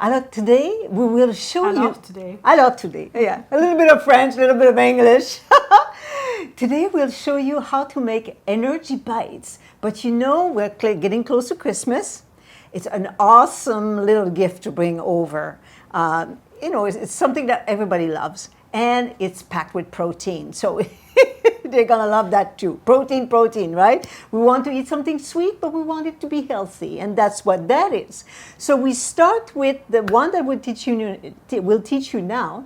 Alors today we will show you. Alors today. Alors today, yeah. A little bit of French, a little bit of English. Today we'll show you how to make energy bites. But you know, we're getting close to Christmas. It's an awesome little gift to bring over. You know, it's something that everybody loves. And it's packed with protein. So they're going to love that too. Protein, right? We want to eat something sweet, but we want it to be healthy. And that's what that is. So we start with the one that will teach you now.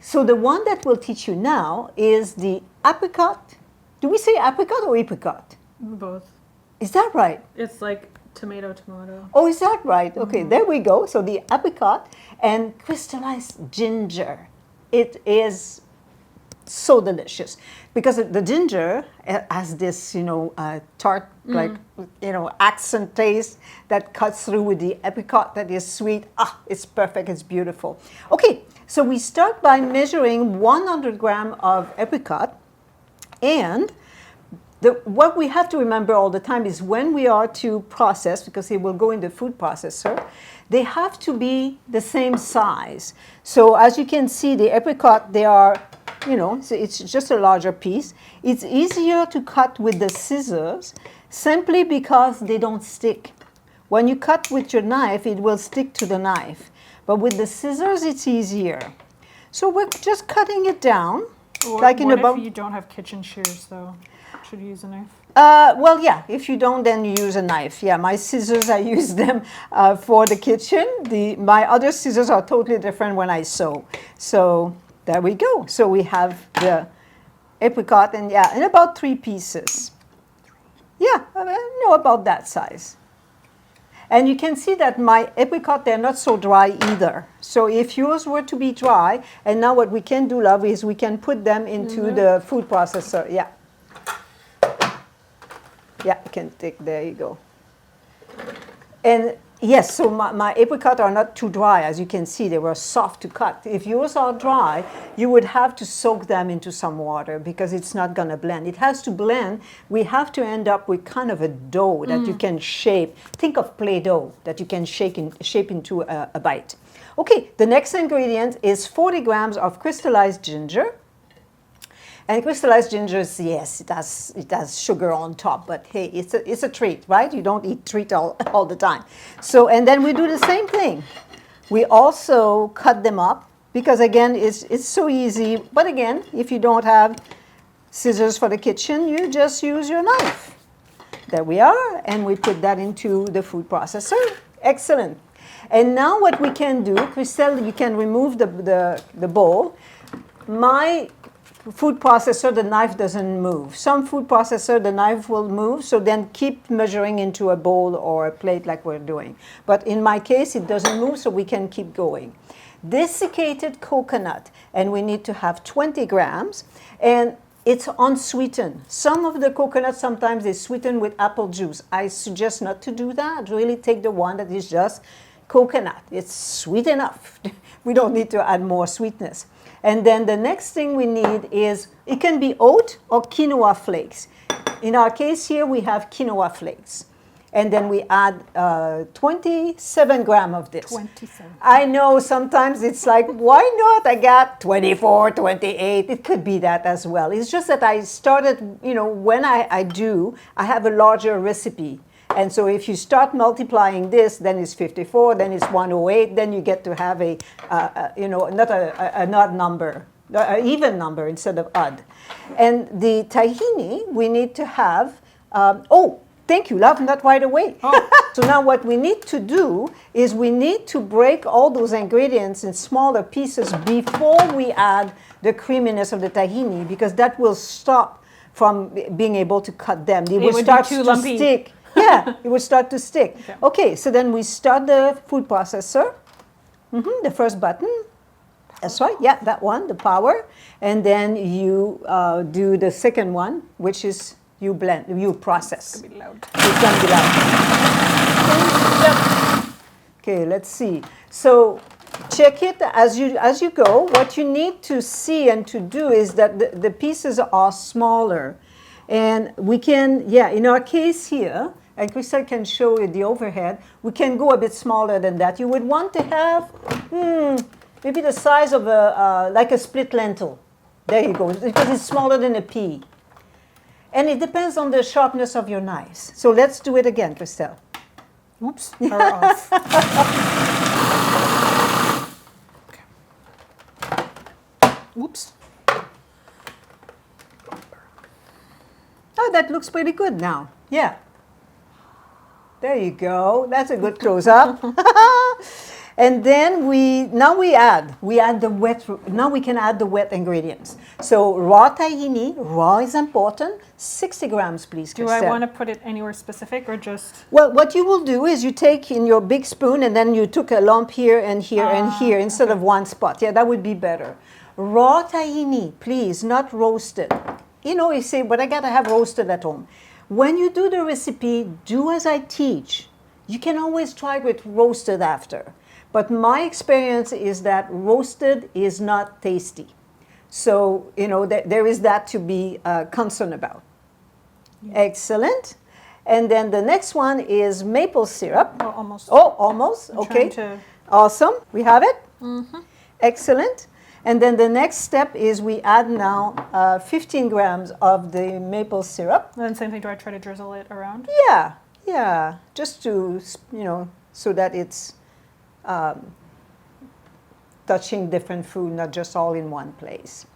So the one that will teach you now is the apricot. Do we say apricot or apricot? Both. Is that right? It's like tomato. Oh, is that right? Okay, there we go. So the apricot and crystallized ginger. It is so delicious because the ginger has this, tart, accent taste that cuts through with the apricot that is sweet. Ah, it's perfect. It's beautiful. Okay, so we start by measuring 100 grams of apricot, and what we have to remember all the time is when we are to process, because it will go in the food processor, they have to be the same size. So as you can see, the apricot, they are, so it's just a larger piece. It's easier to cut with the scissors simply because they don't stick. When you cut with your knife, it will stick to the knife. But with the scissors, it's easier. So we're just cutting it down. What if you don't have kitchen shears, though? Should you use a knife? Well, yeah, if you don't, then you use a knife. Yeah, my scissors, I use them for the kitchen. My other scissors are totally different when I sew. So there we go. So we have the apricot, and in about 3 pieces. Yeah, about that size. And you can see that my apricot, they're not so dry either. So if yours were to be dry, and now what we can do, love, is we can put them into the food processor. Yeah. Yeah, you can take, there you go. And yes, so my apricot are not too dry. As you can see, they were soft to cut. If yours are dry, you would have to soak them into some water because it's not going to blend. It has to blend. We have to end up with kind of a dough that you can shape. Think of Play-Doh that you can shape into a bite. Okay, the next ingredient is 40 grams of crystallized ginger. And crystallized ginger, yes, it has sugar on top, but hey, it's a treat, right? You don't eat treat all the time. So, and then we do the same thing. We also cut them up because, again, it's so easy. But again, if you don't have scissors for the kitchen, you just use your knife. There we are, and we put that into the food processor. Excellent. And now what we can do, Christelle, you can remove the bowl. My food processor, the knife doesn't move. Some food processor, the knife will move, so then keep measuring into a bowl or a plate like we're doing. But in my case, it doesn't move, so we can keep going. Desiccated coconut, and we need to have 20 grams, and it's unsweetened. Some of the coconuts, sometimes they sweeten with apple juice. I suggest not to do that. Really take the one that is just coconut. It's sweet enough. We don't need to add more sweetness. And then the next thing we need is, it can be oat or quinoa flakes. In our case here, we have quinoa flakes. And then we add 27 grams of this. 27. I know sometimes it's like, why not? I got 24, 28. It could be that as well. It's just that I started, when I have a larger recipe. And so if you start multiplying this, then it's 54, then it's 108, then you get to have not an odd number, an even number instead of odd. And the tahini, we need to have, thank you, love, not right away. Oh. So now what we need to do is we need to break all those ingredients in smaller pieces before we add the creaminess of the tahini, because that will stop from being able to cut them. They will start to stick. Yeah, it would start to stick. Okay, so then we start the food processor. The first button. That's right. Yeah, that one, the power. And then you do the second one, which is you blend, you process. It's going to be loud. It's going to be loud. Okay, let's see. So check it as you go. What you need to see and to do is that the pieces are smaller. And we can, in our case here, and Crystal can show you the overhead. We can go a bit smaller than that. You would want to have maybe the size of like a split lentil. There you go, because it's smaller than a pea. And it depends on the sharpness of your knives. So let's do it again, Crystal. Oops, power off. Oops. Oh, that looks pretty good now. Yeah. There you go. That's a good close-up. And then we add the wet. Now we can add the wet ingredients. So raw tahini, raw is important. 60 grams, please, Crystal. Do I want to put it anywhere specific or just? Well, what you will do is you take in your big spoon and then you took a lump here and here and here instead of one spot. Yeah, that would be better. Raw tahini, please, not roasted. You know, you say, but I got to have roasted at home. When you do the recipe, do as I teach. You can always try with roasted after. But my experience is that roasted is not tasty. So, you know, there is that to be concerned about. Yeah. Excellent. And then the next one is maple syrup. Oh, almost. Oh, almost. Okay. Awesome. We have it. Mm-hmm. Excellent. And then the next step is we add now 15 grams of the maple syrup. And then same thing, do I try to drizzle it around? Yeah, yeah. Just to, you know, so that it's touching different food, not just all in one place.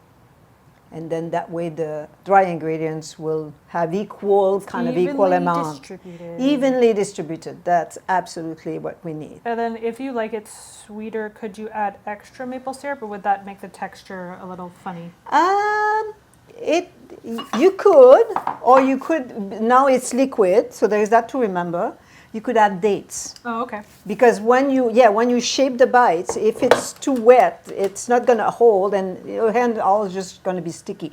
And then that way the dry ingredients will have equal amount. Evenly distributed. That's absolutely what we need. And then if you like it sweeter, could you add extra maple syrup, or would that make the texture a little funny? You could, or you could, now it's liquid, so there is that to remember. You could add dates. Oh, okay. Because when you shape the bites, if it's too wet, it's not going to hold, and your hand all just going to be sticky.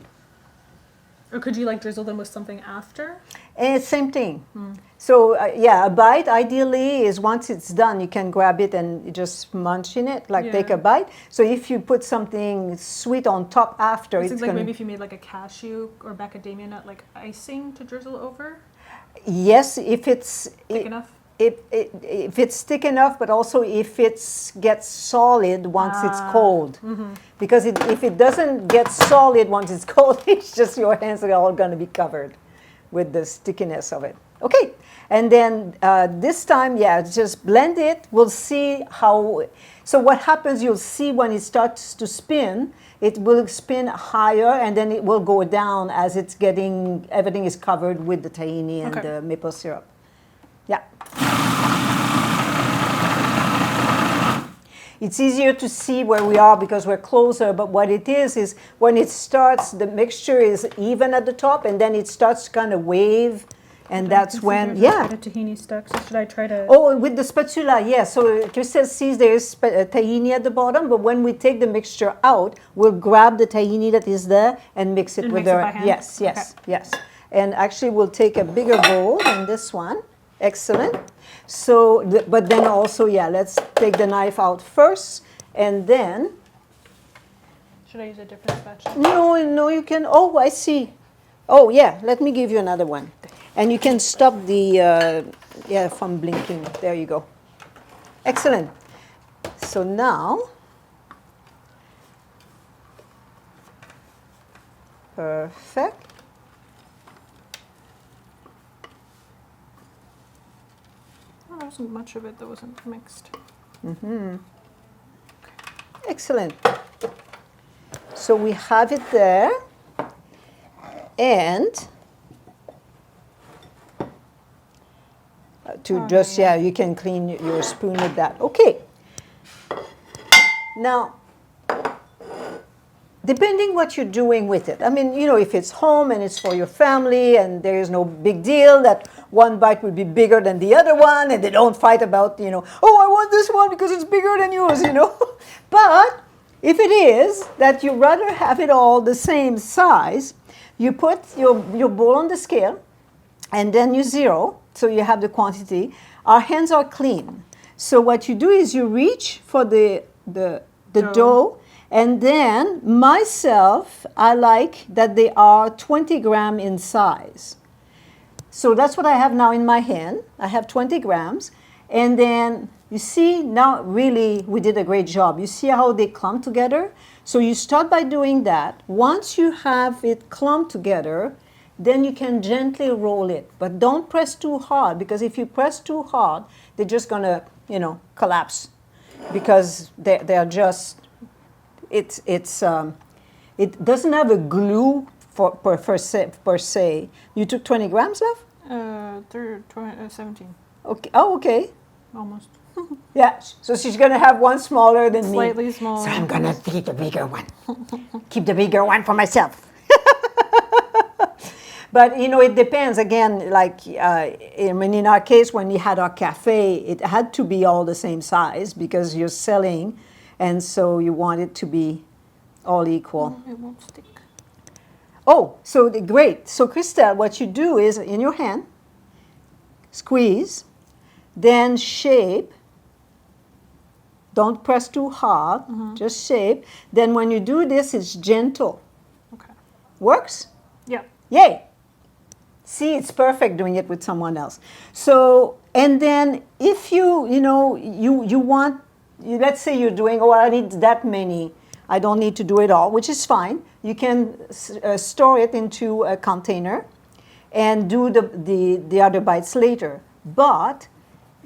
Or could you like drizzle them with something after? Same thing. So a bite ideally is once it's done, you can grab it and just munch in it, like take a bite. So if you put something sweet on top after, it seems like maybe if you made like a cashew or macadamia nut like icing to drizzle over. Yes, if it's thick enough. If it's thick enough, but also if it gets solid once it's cold. Mm-hmm. Because if it doesn't get solid once it's cold, it's just your hands are all going to be covered with the stickiness of it. Okay, and then this time, just blend it. We'll see how. So what happens? You'll see when it starts to spin. It will spin higher, and then it will go down as it's getting, everything is covered with the tahini and the maple syrup. Yeah. It's easier to see where we are because we're closer, but what it is when it starts, the mixture is even at the top, and then it starts to kind of wave. And that's when, the tahini stuck. So should I try to? Oh, with the spatula, yes. So Crystal sees there is tahini at the bottom, but when we take the mixture out, we'll grab the tahini that is there and mix it with our hand. Yes. And actually, we'll take a bigger bowl than this one. Excellent. So, but then also, let's take the knife out first, and then. Should I use a different spatula? No, you can. Oh, I see. Oh, yeah. Let me give you another one. And you can stop the, from blinking. There you go. Excellent. So now, perfect. Oh, there wasn't much of it that wasn't mixed. Mm-hmm. Excellent. So we have it there. And you can clean your spoon with that. Okay. Now, depending what you're doing with it. I mean, if it's home and it's for your family and there is no big deal that one bite will be bigger than the other one and they don't fight about, oh, I want this one because it's bigger than yours, But if it is that you rather have it all the same size, you put your bowl on the scale and then you zero. So you have the quantity. Our hands are clean. So what you do is you reach for the dough, and then myself, I like that they are 20 grams in size. So that's what I have now in my hand. I have 20 grams. And then you see now really we did a great job. You see how they clump together? So you start by doing that. Once you have it clumped together, then you can gently roll it. But don't press too hard, because if you press too hard, they're just going to, collapse. Because they're just, it doesn't have a glue per se. You took 20 grams of? 17. Okay. Oh, okay. Almost. Yeah, so she's going to have one smaller than me. Slightly smaller. So I'm going to keep the bigger one. Keep the bigger one for myself. But, it depends. Again, like, in our case, when we had our cafe, it had to be all the same size because you're selling, and so you want it to be all equal. It won't stick. Oh, so great. So, Christelle, what you do is, in your hand, squeeze, then shape. Don't press too hard, just shape. Then when you do this, it's gentle. Okay. Works? Yeah. Yay! See, it's perfect doing it with someone else. So, and then if you want, let's say you're doing, I need that many. I don't need to do it all, which is fine. You can store it into a container and do the other bites later. But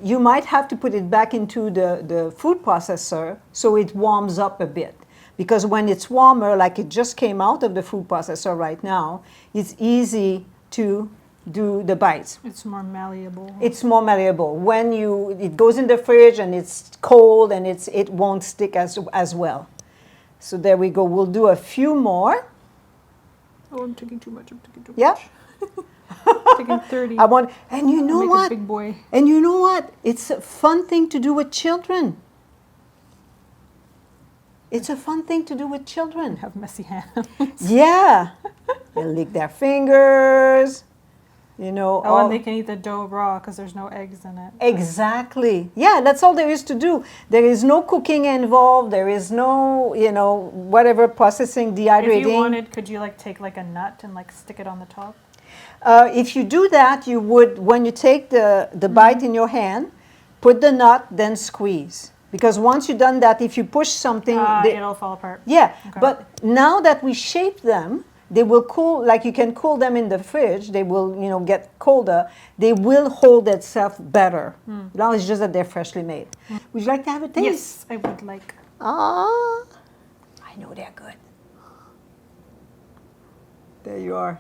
you might have to put it back into the food processor so it warms up a bit. Because when it's warmer, like it just came out of the food processor right now, it's easy to do the bites. It's more malleable. It's more malleable. When it goes in the fridge and it's cold and it won't stick as well. So there we go. We'll do a few more. Oh, I'm taking too much. Yeah. Taking 30. And you know Make what? A big boy. And you know what? It's a fun thing to do with children. It's a fun thing to do with children. Have messy hands. Yeah. They lick their fingers, Oh, and they can eat the dough raw because there's no eggs in it. Exactly. Yeah, that's all there is to do. There is no cooking involved. There is no, whatever processing, dehydrating. If you wanted, could you take a nut and stick it on the top? If you do that, you would, when you take the bite in your hand, put the nut, then squeeze. Because once you've done that, if you push something... it'll fall apart. Yeah, Okay. But now that we shape them, they will cool, like you can cool them in the fridge, they will, get colder. They will hold itself better. Now it's just that they're freshly made. Would you like to have a taste? Yes, I would like. Ah, I know they're good. There you are.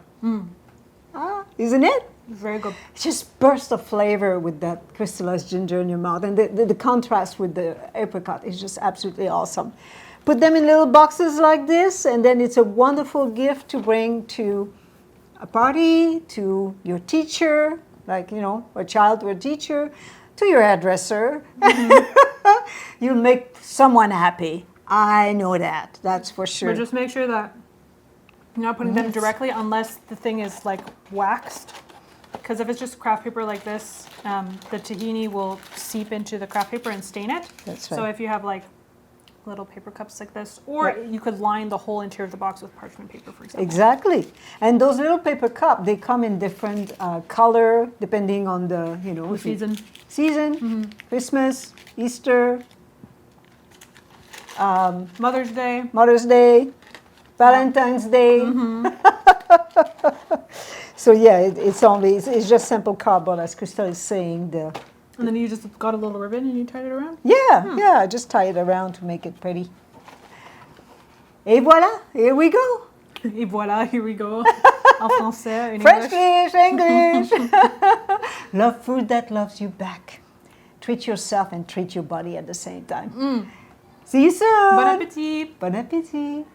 Isn't it? Very good. It's just burst of flavor with that crystallized ginger in your mouth. And the contrast with the apricot is just absolutely awesome. Put them in little boxes like this, and then it's a wonderful gift to bring to a party, to your teacher, a child to a teacher, to your hairdresser. You'll make someone happy. I know that. That's for sure. But just make sure that you're not putting them directly unless the thing is waxed. Because if it's just craft paper like this, the tahini will seep into the craft paper and stain it. That's right. So if you have little paper cups like this, or you could line the whole interior of the box with parchment paper, for example. Exactly. And those little paper cups, they come in different color depending on the, The season. Season, Christmas, Easter, Mother's Day. Valentine's Day. So yeah, it's just simple cardboard, as Christelle is saying. And then you just got a little ribbon and you tied it around? Yeah, I just tie it around to make it pretty. Et voilà, here we go. Et voilà, here we go. En français, in English. Love food that loves you back. Treat yourself and treat your body at the same time. See you soon. Bon appétit. Bon appétit.